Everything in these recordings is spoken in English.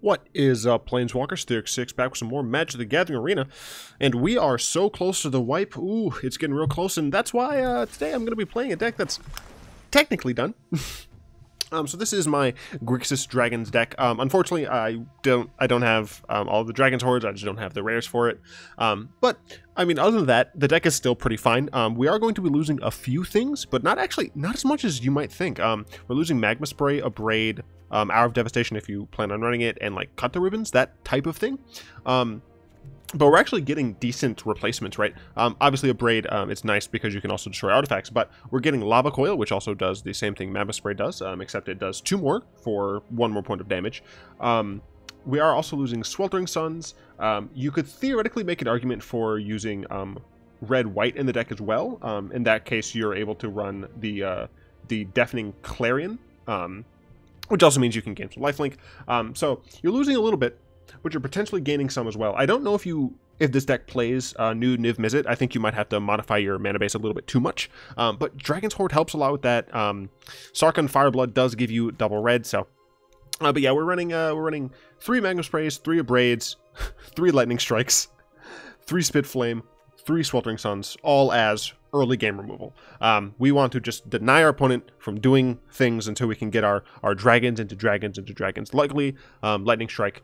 What is up, Planeswalkers? Verix back with some more Magic the Gathering Arena, and we are so close to the wipe. Ooh, it's getting real close, and that's why today I'm going to be playing a deck that's technically done. So this is my Grixis Dragons deck. Unfortunately, I don't have all the Dragons Hordes. I just don't have the rares for it. But I mean, other than that, the deck is still pretty fine. We are going to be losing a few things, but not as much as you might think. We're losing Magma Spray, Abrade, Hour of Devastation if you plan on running it, and like cut the ribbons, that type of thing. But we're actually getting decent replacements, right? Obviously, Abrade, it's nice because you can also destroy artifacts, but we're getting Lava Coil, which also does the same thing Magma Spray does, except it does 2 more for 1 more point of damage. We are also losing Sweltering Suns. You could theoretically make an argument for using red-white in the deck as well. In that case, you're able to run the Deafening Clarion, which also means you can gain some lifelink. So you're losing a little bit, but you're potentially gaining some as well. I don't know if this deck plays new Niv Mizzet. I think you might have to modify your mana base a little bit too much. But Dragon's Horde helps a lot with that. Sarkhan Fireblood does give you double red, so. But yeah, we're running 3 Magma Sprays, 3 Abrades, 3 Lightning Strikes, 3 Spit Flame, 3 Sweltering Suns, all as early game removal. We want to just deny our opponent from doing things until we can get our dragons into dragons. Luckily, Lightning Strike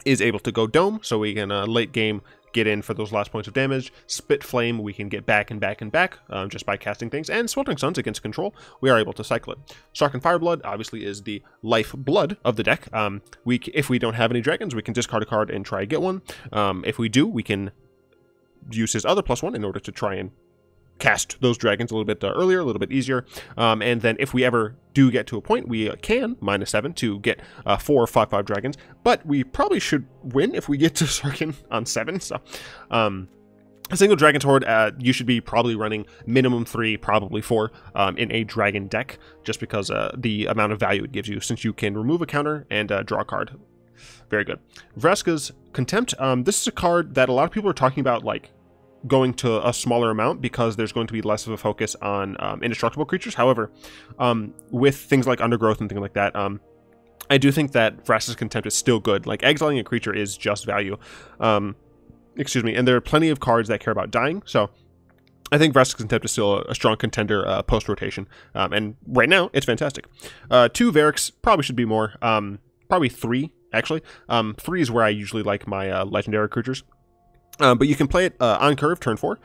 is able to go Dome, so we can late game get in for those last points of damage. Spit Flame, we can get back and back just by casting things. And Sweltering Suns against control, we are able to cycle it. Sarkhan Fireblood obviously is the lifeblood of the deck. If we don't have any dragons, we can discard a card and try to get one. If we do, we can use his other +1 in order to try and cast those dragons a little bit earlier, a little bit easier. And then if we ever do get to a point, we can -7 to get 4 5/5 dragons. But we probably should win if we get to Sarkhan on 7. So a single Dragon's Horde, you should be probably running minimum 3, probably 4 in a dragon deck, just because the amount of value it gives you, since you can remove a counter and draw a card. Very good. Vraska's Contempt. This is a card that a lot of people are talking about, like, going to a smaller amount because there's going to be less of a focus on indestructible creatures. However, with things like Undergrowth and things like that, I do think that Vraska's Contempt is still good. Like, exiling a creature is just value. Excuse me. And there are plenty of cards that care about dying, so I think Vraska's Contempt is still a strong contender post-rotation. And right now, it's fantastic. 2 Verix, probably should be more. Probably 3, actually. 3 is where I usually like my legendary creatures. But you can play it on curve, turn 4,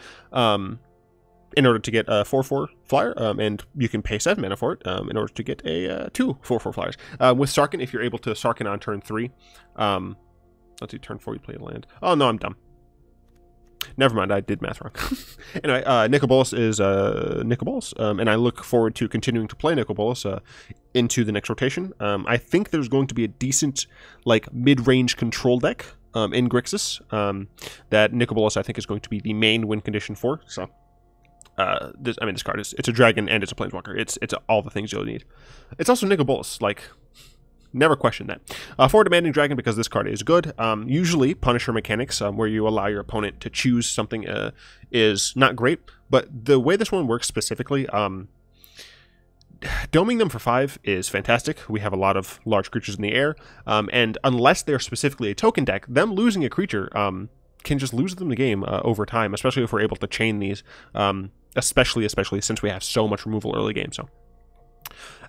in order to get a 4/4 flyer, and you can pay 7 mana for it in order to get a 2 4/4 flyers. With Sarkhan, if you're able to Sarkhan on turn 3, let's see, turn 4 you play a land. Oh no, I'm dumb. Never mind, I did math wrong. Anyway, Nicol Bolas is Nicol Bolas, and I look forward to continuing to play Nicol Bolas into the next rotation. I think there's going to be a decent, like, mid-range control deck in Grixis that Nicol Bolas, I think, is going to be the main win condition for. So, this card it's a dragon and it's a planeswalker. It's all the things you'll need. It's also Nicol Bolas, like, never question that. 4 Demanding Dragon, because this card is good. Usually, Punisher mechanics, where you allow your opponent to choose something, is not great. But the way this one works specifically, doming them for 5 is fantastic. We have a lot of large creatures in the air, and unless they're specifically a token deck, them losing a creature can just lose them the game over time, especially if we're able to chain these, especially since we have so much removal early game. So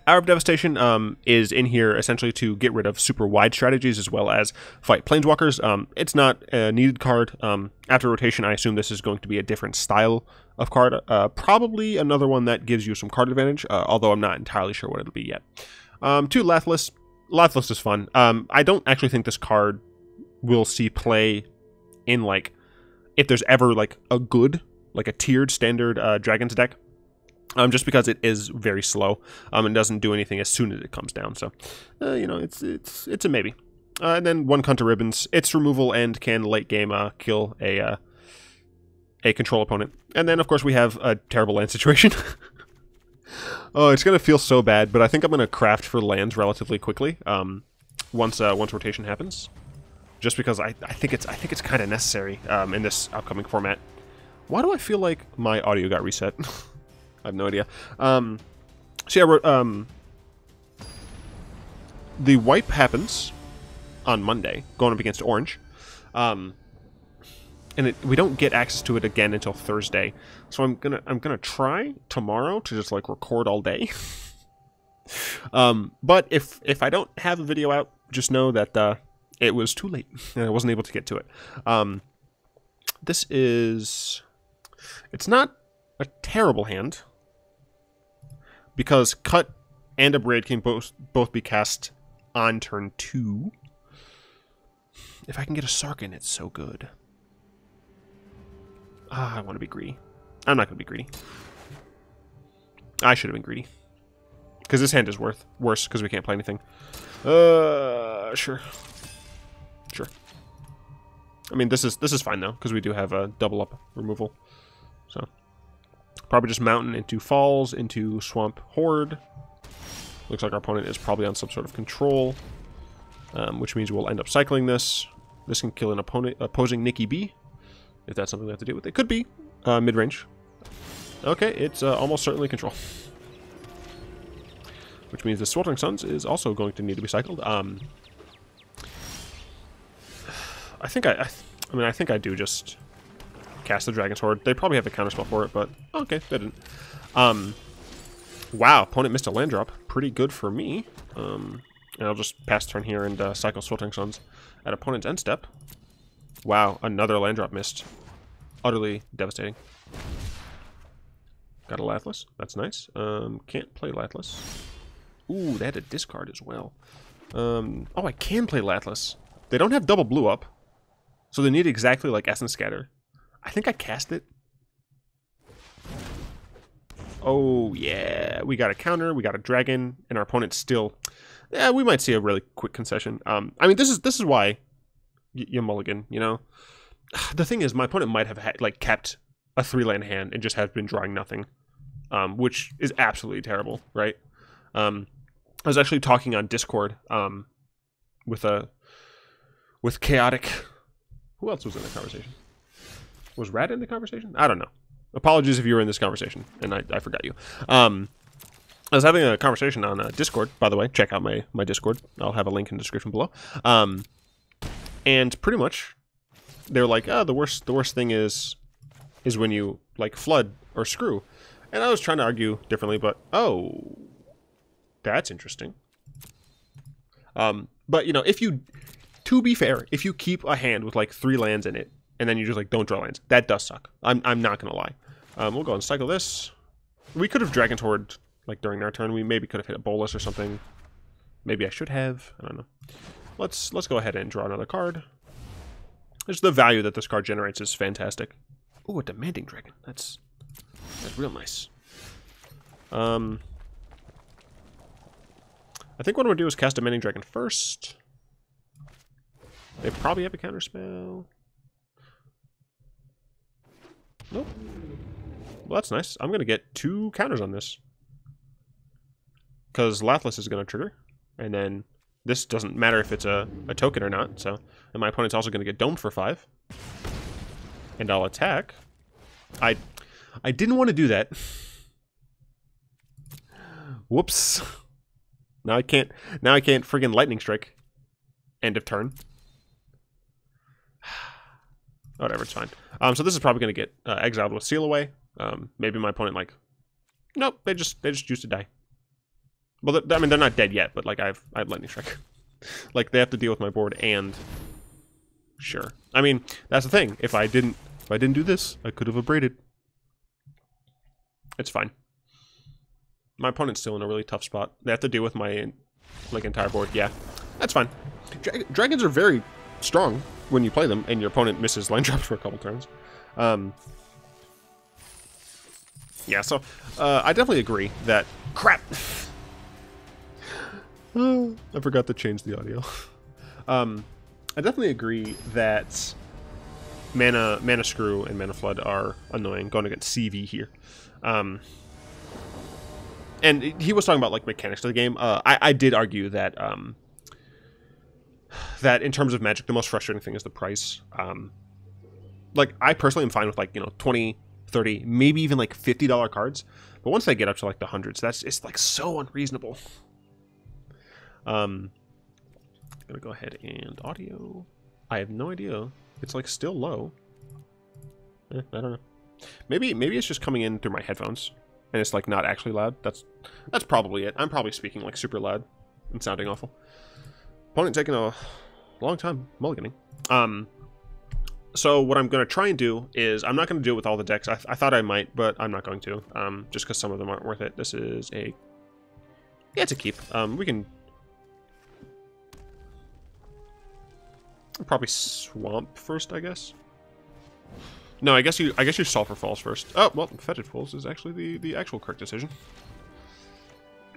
Hour of Devastation is in here essentially to get rid of super wide strategies as well as fight planeswalkers. It's not a needed card. After rotation, I assume this is going to be a different style of card. Probably another one that gives you some card advantage, although I'm not entirely sure what it'll be yet. 2 Lathliss. Lathliss is fun. I don't actually think this card will see play in, like, if there's ever, like, a good, like, a tiered standard Dragons deck. Just because it is very slow and doesn't do anything as soon as it comes down. So, you know, it's a maybe. And then 1 Cut to Ribbons. It's removal and can late game kill a control opponent. And then, of course, we have a terrible land situation. Oh, it's gonna feel so bad, but I think I'm gonna craft for lands relatively quickly once rotation happens. Just because I think it's kind of necessary in this upcoming format. Why do I feel like my audio got reset? I have no idea. So yeah, the wipe happens, on Monday, going up against Orange. And we don't get access to it again until Thursday. So I'm gonna try tomorrow to just like record all day. But if I don't have a video out, just know that it was too late and I wasn't able to get to it. This is... It's not a terrible hand, because Cut and Abrade can both be cast on turn 2. If I can get a Sarkhan, it's so good. Ah, I want to be greedy. I'm not going to be greedy. I should have been greedy. Because this hand is worse because we can't play anything. Sure. Sure. I mean, this is fine, though, because we do have a double-up removal. So, probably just Mountain into Falls, into Swamp Hoard. Looks like our opponent is probably on some sort of control, which means we'll end up cycling this. This can kill an opposing Nikki B, if that's something we have to deal with. It could be mid-range. Okay, it's almost certainly control. Which means the Sweltering Suns is also going to need to be cycled. I think I do just cast the Dragon's Hoard. They probably have a counterspell for it, but okay, they didn't. Wow, opponent missed a land drop. Pretty good for me. And I'll just pass turn here and cycle Sweltering Suns at opponent's end step. Wow, another land drop missed. Utterly devastating. Got a Lathliss. That's nice. Can't play Lathliss. Ooh, they had a discard as well. Oh, I can play Lathliss. They don't have double blue up, so they need exactly like Essence Scatter. I think I cast it. Oh, yeah. We got a counter, we got a dragon, and our opponent's still... Yeah, we might see a really quick concession. I mean, this is why you mulligan, you know? The thing is, my opponent might have kept a 3-land hand and just have been drawing nothing, which is absolutely terrible, right? I was actually talking on Discord with Chaotic. Who else was in the conversation? Was Rad in the conversation? I don't know. Apologies if you were in this conversation and I forgot you. I was having a conversation on Discord, by the way. Check out my Discord. I'll have a link in the description below. And pretty much, they're like, oh, the worst thing is when you like flood or screw. And I was trying to argue differently, but oh, that's interesting. But you know, to be fair, if you keep a hand with like 3 lands in it, and then you just like don't draw lands, that does suck. I'm not gonna lie. We'll go and cycle this. We could have Dragon's Hoard like during their turn. We maybe could have hit a Bolas or something. Maybe I should have. I don't know. Let's go ahead and draw another card. Just the value that this card generates is fantastic. Ooh, a Demanding Dragon. That's real nice. I think what I'm gonna do is cast Demanding Dragon first. They probably have a counterspell. Nope. Well, that's nice. I'm gonna get 2 counters on this, because Lathliss is gonna trigger, and then this doesn't matter if it's a token or not. So, and my opponent's also gonna get domed for 5, and I'll attack. I didn't want to do that. Whoops. Now I can't friggin' Lightning Strike. End of turn. Whatever, it's fine. So this is probably going to get exiled with Seal Away. Maybe my opponent, like... Nope, they just used to die. Well, I mean, they're not dead yet, but, like, I have Lightning Strike. Like, they have to deal with my board and... Sure. I mean, that's the thing. If I didn't do this, I could have abraded. It's fine. My opponent's still in a really tough spot. They have to deal with my, like, entire board. Yeah, that's fine. Dragons are very strong when you play them, and your opponent misses line drops for a couple turns. Yeah, so I definitely agree that... Crap! I forgot to change the audio. I definitely agree that Mana Screw and Mana Flood are annoying going against CV here. And he was talking about like mechanics of the game. I did argue that that in terms of Magic, the most frustrating thing is the price. Like, I personally am fine with, like, you know, 20, 30, maybe even like $50 cards. But once they get up to like the hundreds, it's like so unreasonable. gonna go ahead and audio. I have no idea. It's like still low. I don't know. Maybe it's just coming in through my headphones and it's like not actually loud. That's probably it. I'm probably speaking like super loud and sounding awful. Opponent taking a long time mulliganing. So what I'm going to try and do is, I'm not going to do it with all the decks. I thought I might, but I'm not going to, just because some of them aren't worth it. This is a... Yeah, it's a keep. We can... Probably Swamp first, I guess. No, I guess you Sulfur Falls first. Oh, well, Fetid Pools is actually the actual correct decision.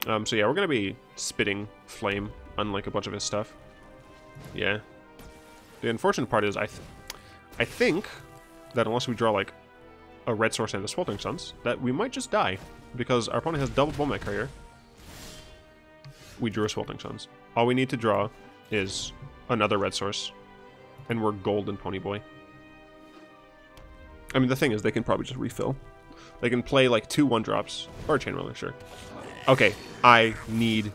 So yeah, we're going to be spitting Flame, unlike a bunch of his stuff. Yeah. The unfortunate part is, I think that unless we draw like a red source and a Sweltering Suns, that we might just die because our opponent has double Bowmat Courier. We drew a Sweltering Suns. All we need to draw is another red source, and we're golden, Pony Boy. I mean, the thing is, they can probably just refill. They can play like 2 1-drops or a Chain Roller, sure. Okay, I need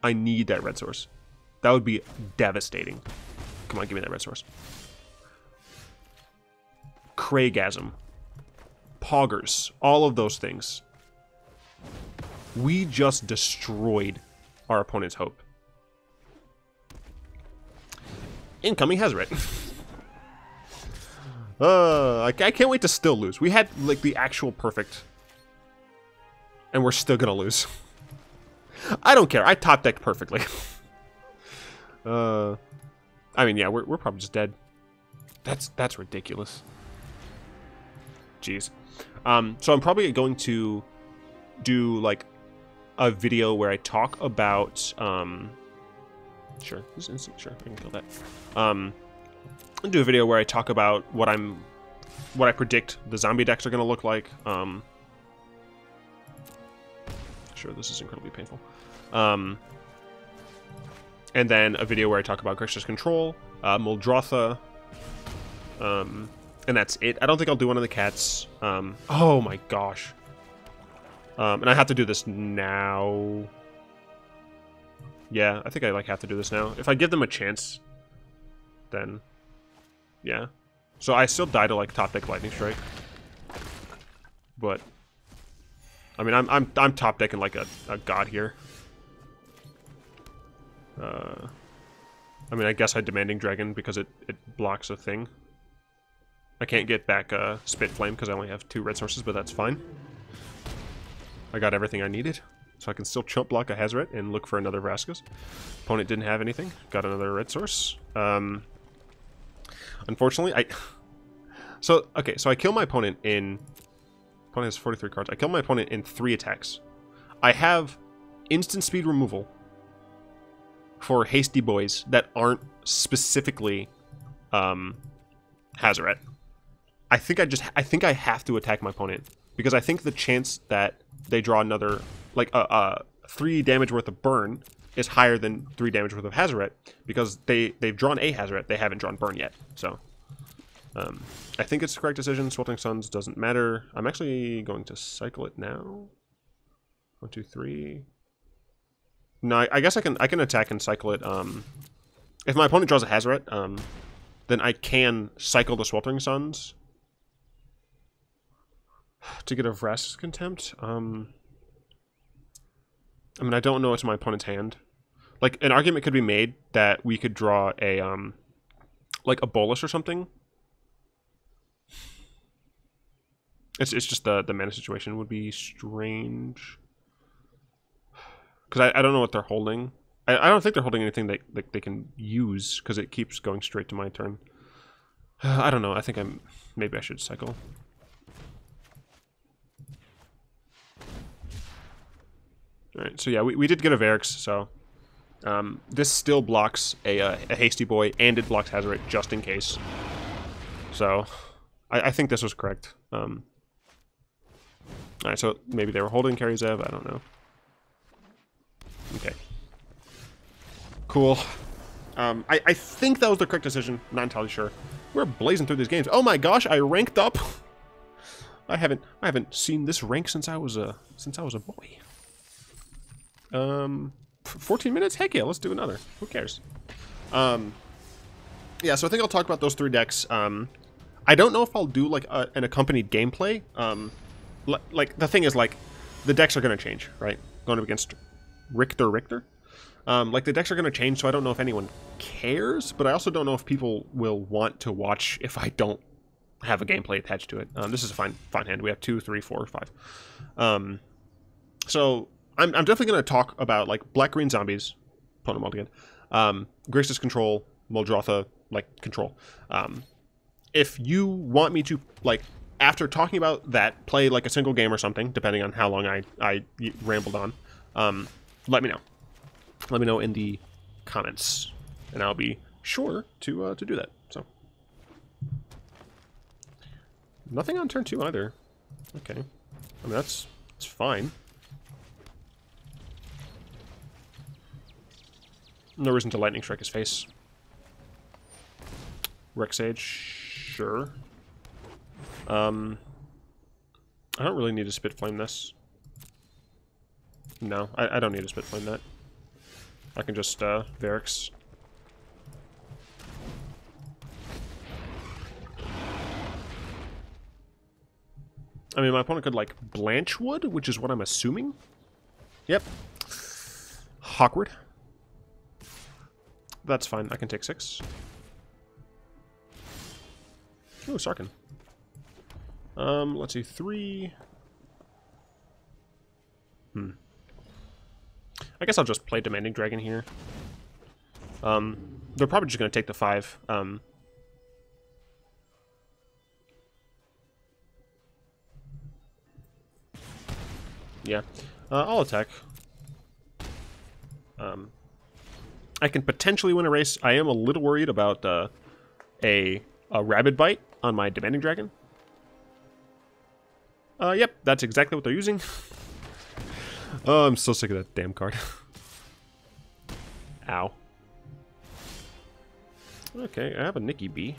that red source. That would be devastating. Come on, give me that red source. Craigasm. Poggers. All of those things. We just destroyed our opponent's hope. Incoming Hazoret. I can't wait to still lose. We had, like, the actual perfect. And we're still gonna lose. I don't care. I top decked perfectly. I mean, yeah, we're probably just dead. That's ridiculous. Jeez. So I'm probably going to do like a video where I talk about sure, this is instant, sure, I can kill that. I'll do a video where I talk about what I predict the zombie decks are gonna look like. Sure, this is incredibly painful. And then a video where I talk about Grixis Control, Muldrotha, and that's it. I don't think I'll do one of the Katz. Oh my gosh. And I have to do this now. Yeah, I think I like have to do this now. If I give them a chance, then yeah. So I still die to like top deck Lightning Strike. But I mean, I'm top decking like a god here. I mean, I guess I Demanding Dragon because it blocks a thing. I can't get back Spit Flame because I only have 2 red sources, but that's fine. I got everything I needed, so I can still chump block a Hazoret and look for another Vraskas. Opponent didn't have anything. Got another red source. Unfortunately, So I kill my opponent in... Opponent has 43 cards. I kill my opponent in 3 attacks. I have instant speed removal for hasty boys that aren't specifically Hazoret. I think I have to attack my opponent because I think the chance that they draw another, like 3 damage worth of burn is higher than 3 damage worth of Hazoret because they've drawn a Hazoret, they haven't drawn burn yet. So I think it's the correct decision. Sweltering Suns doesn't matter. I'm actually going to cycle it now. 1, 2, 3. No, I guess I can attack and cycle it. If my opponent draws a Hazoret, then I can cycle the Sweltering Suns to get a Vraska's Contempt. I mean, I don't know what's in my opponent's hand. Like, an argument could be made that we could draw a like a Bolas or something. It's just the mana situation would be strange. Because I don't know what they're holding. I don't think they're holding anything that they can use, because it keeps going straight to my turn. I don't know. I think maybe I should cycle. Alright, so yeah, we did get a Verix, so... this still blocks a Hasty Boy, and it blocks Hazoret just in case. So, I think this was correct. Alright, so maybe they were holding Karizev, I don't know. Okay. Cool. I think that was the correct decision. Not entirely sure. We're blazing through these games. Oh my gosh, I ranked up. I haven't seen this rank since I was a boy. 14 minutes? Heck yeah, let's do another. Who cares? Yeah, so I think I'll talk about those 3 decks. I don't know if I'll do like an accompanied gameplay. Like the thing is, like, the decks are going to change, right? Going up against Richter. Like, the decks are going to change, so I don't know if anyone cares, but I also don't know if people will want to watch if I don't have a gameplay attached to it. This is a fine hand. We have 2, 3, 4, 5. So I'm definitely going to talk about, like, black-green zombies, opponent mulligan, Grixis control, Muldrotha, like, control. If you want me to, like, after talking about that, play, like, a single game or something, depending on how long I rambled on, let me know. Let me know in the comments, and I'll be sure to do that. So, nothing on turn 2 either. Okay, I mean that's fine. No reason to lightning strike his face. Rex Sage, sure. I don't really need to spit flame this. No, I don't need to spit flame that. I can just, Verix. I mean, my opponent could, like, Blanchwood, which is what I'm assuming. Yep. Awkward. That's fine. I can take 6. Ooh, Sarkhan. Let's see, 3. I guess I'll just play Demanding Dragon here. They're probably just going to take the 5. Yeah. I'll attack. I can potentially win a race. I am a little worried about a Rabid Bite on my Demanding Dragon. Yep, that's exactly what they're using. Oh, I'm so sick of that damn card. Ow. Okay, I have a Nikki B.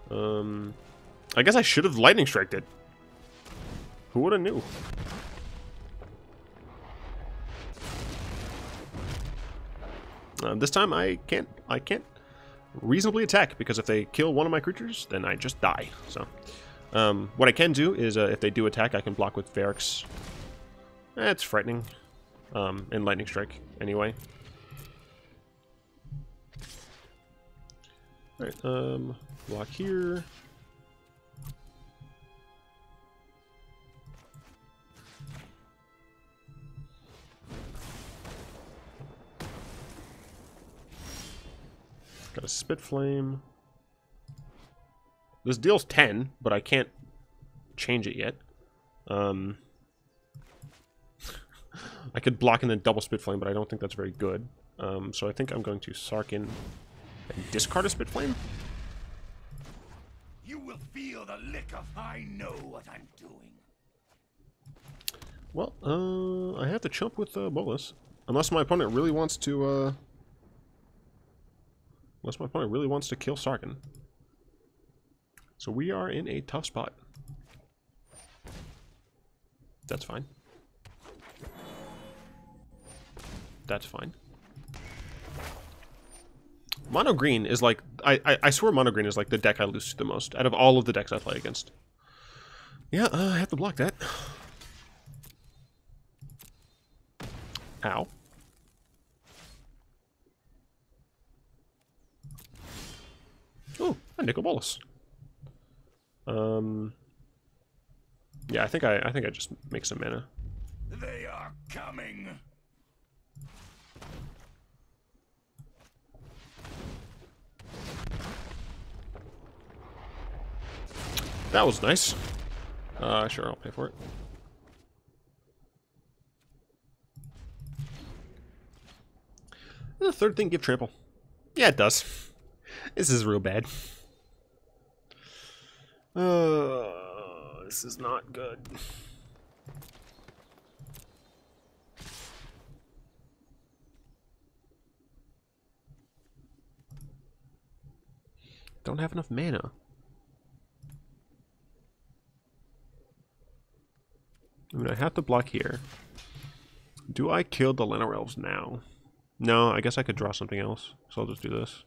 I guess I should have lightning striked it. Who would have knew? This time I can't reasonably attack, because if they kill one of my creatures, then I just die. So, what I can do is, if they do attack, I can block with Verix. It's frightening. And lightning strike anyway. Alright, block here. Got a Spit Flame. This deals 10, but I can't change it yet. I could block and then double Spit Flame, but I don't think that's very good. So I think I'm going to Sarkhan and discard a Spit Flame. You will feel the lick of I know what I'm doing. Well, I have to chump with Bolas. Unless my opponent really wants to, kill Sarkhan. So we are in a tough spot. That's fine. That's fine. Mono green is like, I swear mono green is like the deck I lose to the most out of all of the decks I play against. Yeah, I have to block that. Ow. Oh, a Nicol Bolas. Yeah, I think I just make some mana. They are coming. That was nice. Sure, I'll pay for it. The third thing, give trample. Yeah, it does. This is real bad. This is not good. Don't have enough mana. I mean, I have to block here. Do I kill the Llanowar Elves now? No, I guess I could draw something else. So I'll just do this.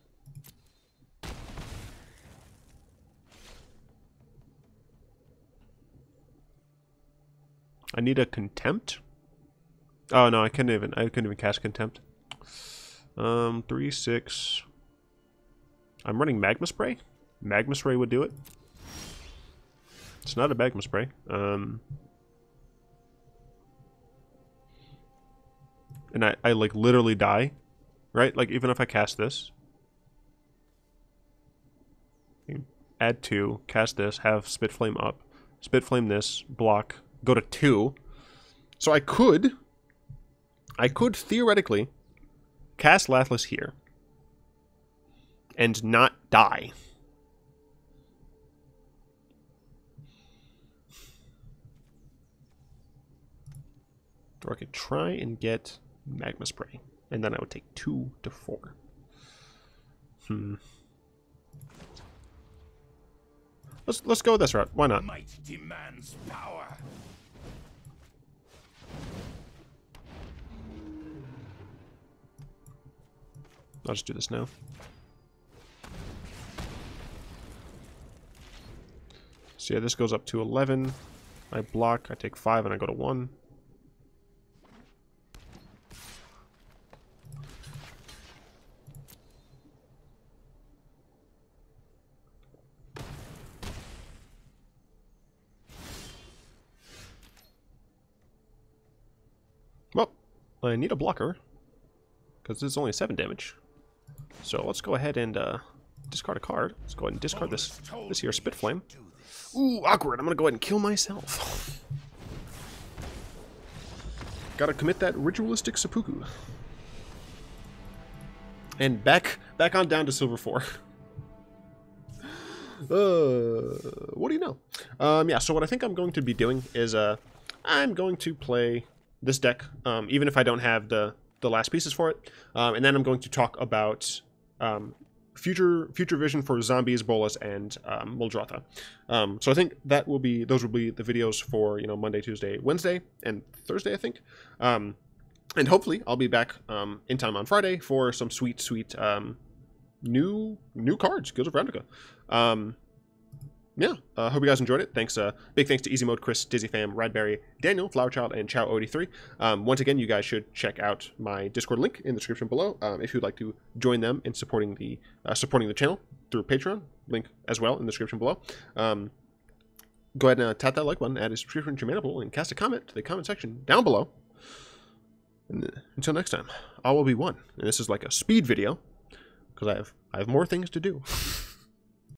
I need a Contempt. Oh no, I couldn't even cast Contempt. 3, 6. I'm running Magma Spray. Magma Spray would do it. It's not a Magma Spray. And I like literally die, right? Like even if I cast this, add 2, cast this, have Spit Flame up, Spit Flame this, block, go to 2. So I could theoretically cast Lathliss here and not die. Or I could try and get Magma Spray, and then I would take 2 to 4. Let's go this route. Why not? Might demands power. I'll just do this now. So yeah, this goes up to 11. I block, I take 5, and I go to 1. Well, I need a blocker, because this is only 7 damage. So let's go ahead and discard a card. Let's go ahead and discard this here Spit Flame. Ooh, awkward. I'm going to go ahead and kill myself. Gotta commit that ritualistic seppuku. And back on down to silver 4. What do you know? Yeah, so what I think I'm going to be doing is I'm going to play this deck, even if I don't have the last pieces for it. And then I'm going to talk about future vision for zombies, Bolas, and Muldrotha. So I think those will be the videos for Monday, Tuesday, Wednesday, and Thursday, I think. And hopefully I'll be back in time on Friday for some sweet new cards, Guild of Ravnica. Yeah, hope you guys enjoyed it. Thanks, big thanks to Easy Mode, Chris, Dizzy Fam, Radberry, Daniel, Flowerchild, and Chow03. Once again, you guys should check out my Discord link in the description below if you'd like to join them in supporting the channel through Patreon. Link as well in the description below. Go ahead and tap that like button, add a subscription to your mana pool, and cast a comment to the comment section down below. And until next time, all will be one. And this is like a speed video because I have more things to do.